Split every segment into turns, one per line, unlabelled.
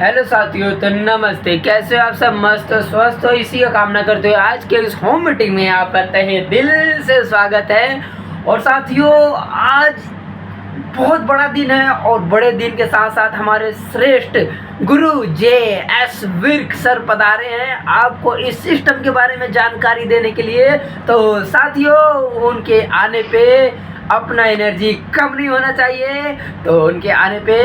Hello साथियों, तो नमस्ते। कैसे हो आप सब? मस्त हो, स्वस्थ हो, इसी का कामना करते हुए आज के इस होम मीटिंग में आपका तहे दिल से स्वागत है। और साथियों, आज बहुत बड़ा दिन है और बड़े दिन के साथ साथ हमारे श्रेष्ठ गुरु JS विर्क सर पधारे हैं आपको इस सिस्टम के बारे में जानकारी देने के लिए। तो साथियों, उनके आने पे अपना एनर्जी कम नहीं होना चाहिए, तो उनके आने पे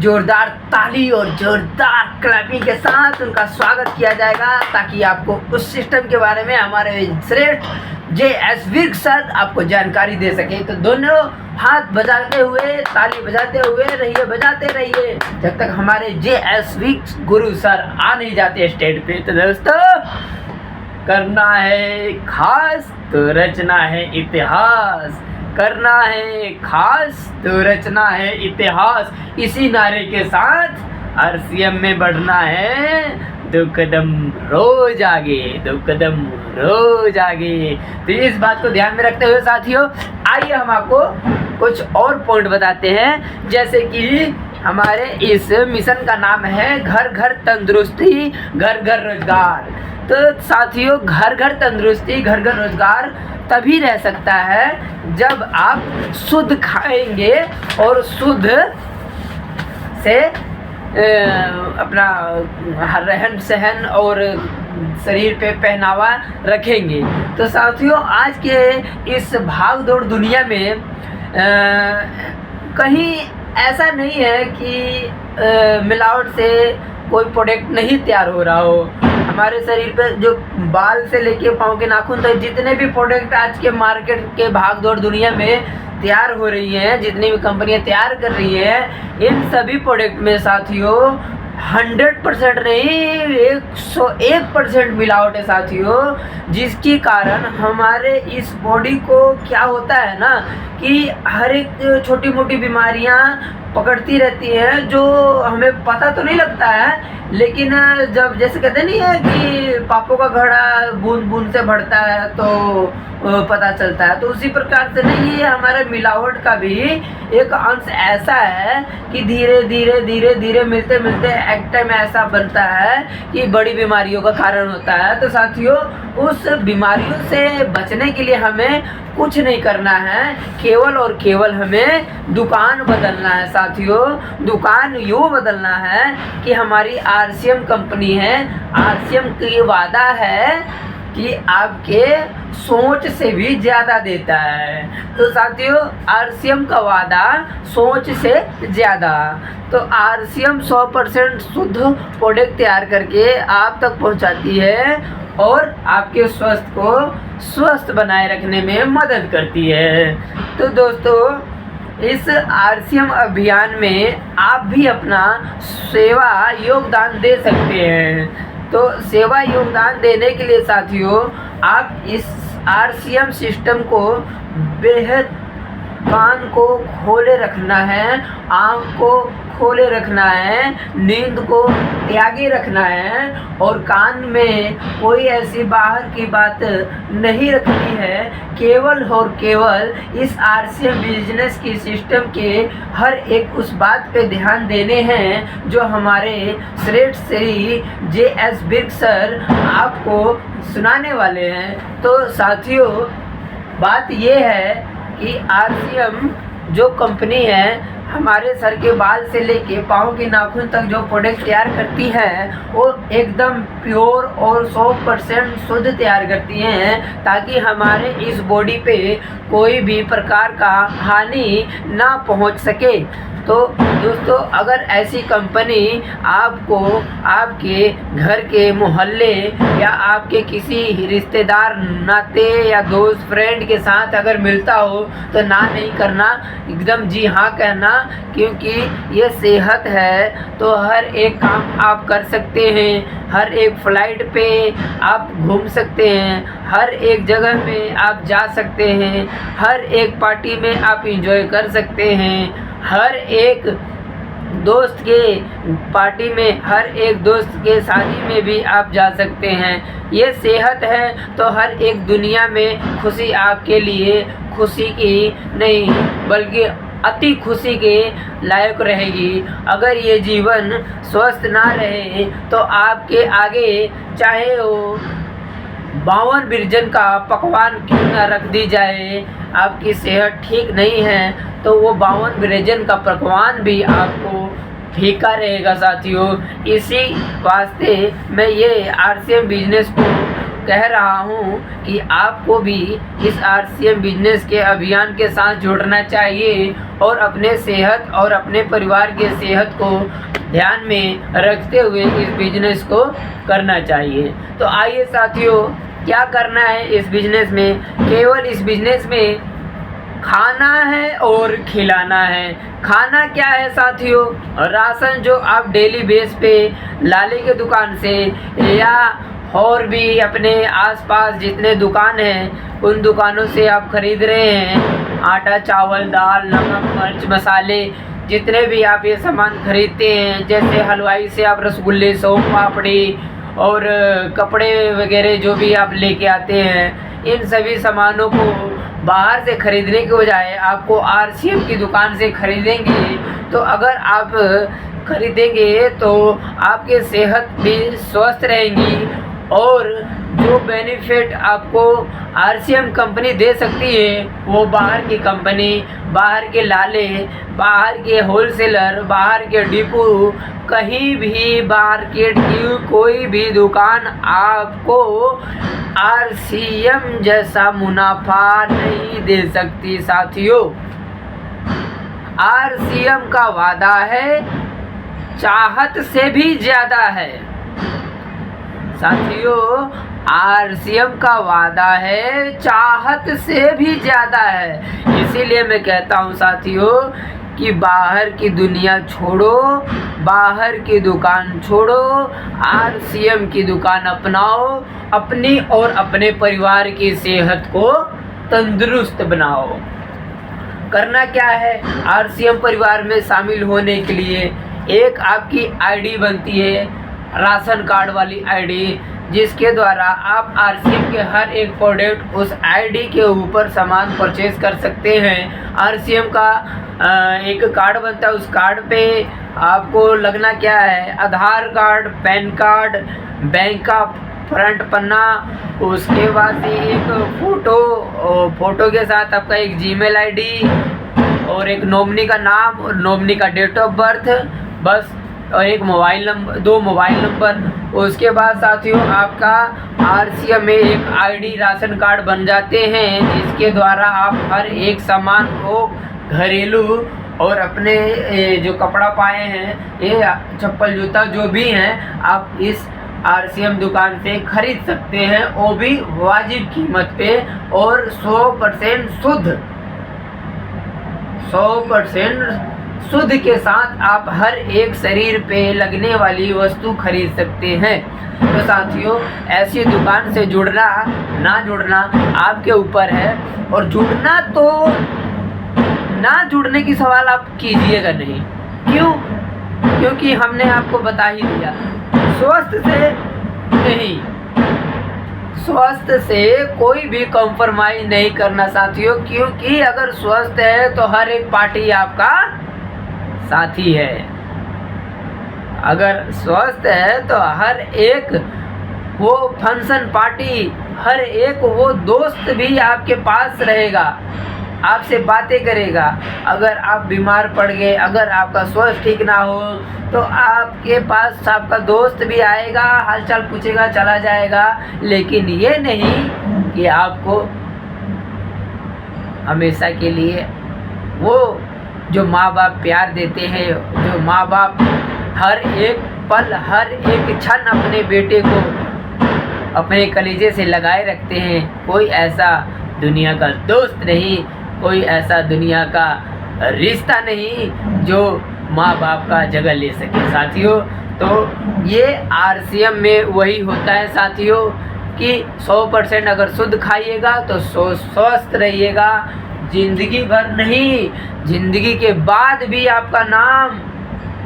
जोरदार ताली और जोरदार क्लैपिंग के साथ उनका स्वागत किया जाएगा, ताकि आपको उस सिस्टम के बारे में हमारे श्रेष्ठ JS विर्क सर आपको जानकारी दे सके। तो दोनों हाथ बजाते हुए, ताली बजाते हुए रहिए, बजाते रहिए जब तक हमारे JS विर्क गुरु सर आ नहीं जाते स्टेज पे। तो दोस्तों, करना है खास तो रचना है इतिहास, करना है खास तो रचना है इतिहास। इसी नारे के साथ RCM में बढ़ना है, 2 कदम रोज आगे, 2 कदम रोज आगे। तो इस बात को ध्यान में रखते हुए साथियों, आइए हम आपको कुछ और पॉइंट बताते हैं। जैसे कि हमारे इस मिशन का नाम है घर घर तंदुरुस्ती, घर घर रोजगार। तो साथियों, घर घर तंदुरुस्ती, घर घर रोजगार तभी रह सकता है जब आप शुद्ध खाएंगे और शुद्ध से अपना रहन सहन और शरीर पे पहनावा रखेंगे। तो साथियों, आज के इस भाग दौड़ दुनिया में कहीं ऐसा नहीं है कि मिलावट से कोई प्रोडक्ट नहीं तैयार हो रहा हो। हमारे शरीर पे जो बाल से लेके पाँव के नाखून तक जितने भी प्रोडक्ट आज के मार्केट के भाग दौड़ दुनिया में तैयार हो रही हैं, जितनी भी कंपनियां तैयार कर रही हैं, इन सभी प्रोडक्ट में साथियों 100% नहीं 101% मिलावट है साथियों। जिसके कारण हमारे इस बॉडी को क्या होता है ना कि हर एक छोटी मोटी बीमारियां पकड़ती रहती हैं, जो हमें पता तो नहीं लगता है, लेकिन जब जैसे कहते नहीं है कि पापों का घड़ा बूंद बूंद से बढ़ता है तो पता चलता है। तो उसी प्रकार से नहीं, ये हमारे मिलावट का भी एक अंश ऐसा है कि धीरे धीरे धीरे धीरे मिलते मिलते एक टाइम ऐसा बनता है कि बड़ी बीमारियों का कारण होता है। तो साथियों, उस बीमारियों से बचने के लिए हमें कुछ नहीं करना है, केवल और केवल हमें दुकान बदलना है साथियों। दुकान यूँ बदलना है कि हमारी RCM कंपनी है, RCM की वादा है कि आपके सोच से भी ज़्यादा देता है। तो साथियों, RCM का वादा सोच से ज़्यादा। तो RCM 100% शुद्ध प्रोडक्ट तैयार करके आप तक पहुंचाती है और आपके स्वास्थ्य को स्वस्थ बनाए रखने में मदद करती है। तो दोस्तों, इस RCM अभियान में आप भी अपना सेवा योगदान दे सकते हैं। तो सेवा योगदान देने के लिए साथियों, आप इस RCM सिस्टम को बेहद कान को खोले रखना है, आँख को खोले रखना है, नींद को त्यागे रखना है और कान में कोई ऐसी बाहर की बात नहीं रखनी है। केवल और केवल इस RCM बिजनेस की सिस्टम के हर एक उस बात पे ध्यान देने हैं जो हमारे श्रेष्ठ श्री JS विर्क सर आपको सुनाने वाले हैं। तो साथियों, बात ये है कि RCM जो कंपनी है, हमारे सर के बाल से लेके पाँव के नाखून तक जो प्रोडक्ट तैयार करती है, वो एकदम प्योर और 100% शुद्ध तैयार करती हैं, ताकि हमारे इस बॉडी पे कोई भी प्रकार का हानि ना पहुंच सके। तो दोस्तों, अगर ऐसी कंपनी आपको आपके घर के मोहल्ले या आपके किसी रिश्तेदार, नाते या दोस्त, फ्रेंड के साथ अगर मिलता हो, तो ना नहीं करना, एकदम जी हाँ कहना, क्योंकि ये सेहत है। तो हर एक काम आप कर सकते हैं, हर एक फ्लाइट पे आप घूम सकते हैं, हर एक जगह में आप जा सकते हैं, हर एक पार्टी में आप एंजॉय कर सकते हैं, हर एक दोस्त के पार्टी में, हर एक दोस्त के शादी में भी आप जा सकते हैं। ये सेहत है तो हर एक दुनिया में खुशी आपके लिए खुशी की नहीं बल्कि अति खुशी के लायक रहेगी। अगर ये जीवन स्वस्थ ना रहे तो आपके आगे चाहे वो 52 बिरजन का पकवान क्यों ना रख दी जाए, आपकी सेहत ठीक नहीं है तो वो 52 बिरजन का पकवान भी आपको फीका रहेगा साथियों। इसी वास्ते मैं ये आरसीएम बिजनेस को कह रहा हूँ कि आपको भी इस आरसीएम बिजनेस के अभियान के साथ जुड़ना चाहिए और अपने सेहत और अपने परिवार के सेहत को ध्यान में रखते हुए इस बिजनेस को करना चाहिए। तो आइए साथियों, क्या करना है इस बिजनेस में? केवल इस बिजनेस में खाना है और खिलाना है। खाना क्या है साथियों? राशन जो आप डेली बेस पे लाले के दुकान से या और भी अपने आसपास जितने दुकान हैं उन दुकानों से आप खरीद रहे हैं, आटा, चावल, दाल, नमक, मिर्च, मसाले, जितने भी आप ये सामान खरीदते हैं, जैसे हलवाई से आप रसगुल्ले, सोन पापड़ी और कपड़े वगैरह जो भी आप लेके आते हैं, इन सभी सामानों को बाहर से खरीदने के बजाय आपको आरसीएम की दुकान से खरीदेंगे तो अगर आप खरीदेंगे तो आपके सेहत भी स्वस्थ रहेंगी और जो बेनिफिट आपको आरसीएम कंपनी दे सकती है वो बाहर की कंपनी, बाहर के लाले, बाहर के होलसेलर, बाहर के डिपो, कहीं भी मार्केट की कोई भी दुकान आपको आरसीएम जैसा मुनाफा नहीं दे सकती साथियों। आरसीएम का वादा है, चाहत से भी ज़्यादा है साथियों। आरसीएम का वादा है, चाहत से भी ज़्यादा है। इसीलिए मैं कहता हूँ साथियों कि बाहर की दुनिया छोड़ो, बाहर की दुकान छोड़ो, आरसीएम की दुकान अपनाओ, अपनी और अपने परिवार की सेहत को तंदुरुस्त बनाओ। करना क्या है? आरसीएम परिवार में शामिल होने के लिए एक आपकी आईडी बनती है, राशन कार्ड वाली आईडी, जिसके द्वारा आप आरसीएम के हर एक प्रोडक्ट उस आईडी के ऊपर सामान परचेज कर सकते हैं। आरसीएम का एक कार्ड बनता है, उस कार्ड पे आपको लगना क्या है? आधार कार्ड, पैन कार्ड, बैंक का फ्रंट पन्ना, उसके बाद एक फ़ोटो के साथ आपका एक जीमेल आईडी और एक नॉमिनी का नाम और नॉमिनी का डेट ऑफ बर्थ, बस, और एक मोबाइल नंबर, 2 मोबाइल नंबर। उसके बाद साथियों आपका आरसीएम में एक आईडी राशन कार्ड बन जाते हैं, जिसके द्वारा आप हर एक सामान को घरेलू और अपने जो कपड़ा पाए हैं, ये चप्पल जूता जो भी हैं, आप इस आरसीएम दुकान से खरीद सकते हैं, वो भी वाजिब कीमत पे और 100% शुद्ध, 100% शुद्ध के साथ आप हर एक शरीर पे लगने वाली वस्तु खरीद सकते हैं। तो साथियों, ऐसी दुकान से जुड़ना ना जुड़ना आपके ऊपर है, और जुड़ना तो ना जुड़ने की सवाल आप कीजिएगा नहीं। क्यों? क्योंकि हमने आपको बता ही दिया, स्वस्थ से नहीं, स्वस्थ से कोई भी कॉम्प्रोमाइज़ नहीं करना साथियों, क्योंकि अगर स्वस्थ है तो हर एक पार्टी आपका साथी है। अगर स्वस्थ है तो हर एक वो फंक्शन पार्टी, हर एक वो दोस्त भी आपके पास रहेगा, आपसे बातें करेगा। अगर आप बीमार पड़ गए, अगर आपका स्वास्थ्य ठीक ना हो तो आपके पास आपका दोस्त भी आएगा, हालचाल पूछेगा, चला जाएगा, लेकिन ये नहीं कि आपको हमेशा के लिए वो जो माँ बाप प्यार देते हैं, जो माँ बाप हर एक पल, हर एक क्षण अपने बेटे को अपने कलीजे से लगाए रखते हैं, कोई ऐसा दुनिया का दोस्त नहीं, कोई ऐसा दुनिया का रिश्ता नहीं जो माँ बाप का जगह ले सके साथियों। तो ये आरसीएम में वही होता है साथियों कि 100% अगर शुद्ध खाइएगा तो स्वस्थ रहिएगा, ज़िंदगी भर नहीं, ज़िंदगी के बाद भी आपका नाम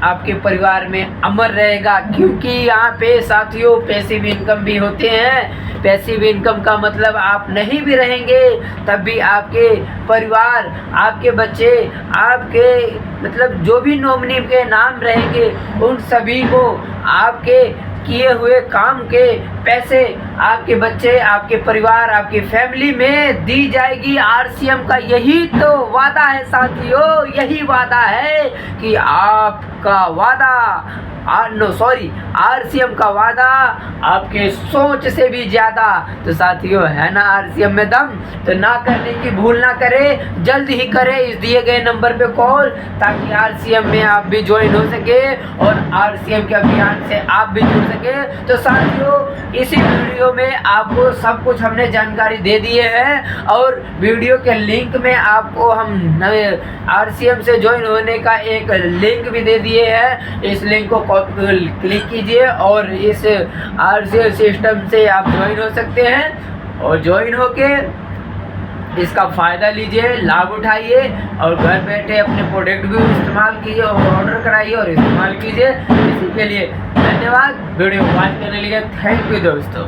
आपके परिवार में अमर रहेगा, क्योंकि यहाँ पे साथियों पैसिव इनकम भी होते हैं। पैसिव इनकम का मतलब आप नहीं भी रहेंगे तब भी आपके परिवार, आपके बच्चे, आपके मतलब जो भी नॉमिनी के नाम रहेंगे उन सभी को आपके किए हुए काम के पैसे आपके बच्चे, आपके परिवार, आपकी फैमिली में दी जाएगी। आरसीएम का यही तो वादा है साथियों, यही वादा है कि आपका वादा आरसीएम का वादा आपके सोच से भी ज्यादा। तो साथियों है ना आरसीएम में दम, तो ना करने की भूल ना करें, जल्द ही करें इस दिए गए नंबर पे कॉल, ताकि आरसीएम में आप भी ज्वाइन हो सके और आरसीएम के अभियान से आप भी जुड़ सके। तो साथियों इसी वीडियो में आपको सब कुछ हमने जानकारी दे दिए हैं और वीडियो के लिंक में आपको हम नए आरसीएम से ज्वाइन होने का एक लिंक भी दे दिए हैं। इस लिंक को क्लिक कीजिए और इस आरसीएम सिस्टम से आप ज्वाइन हो सकते हैं और ज्वाइन होके इसका फ़ायदा लीजिए, लाभ उठाइए और घर बैठे अपने प्रोडक्ट भी इस्तेमाल कीजिए और ऑर्डर कराइए और इस्तेमाल कीजिए। इसी के लिए धन्यवाद। वीडियो वॉच करने के लिए थैंक यू दोस्तों।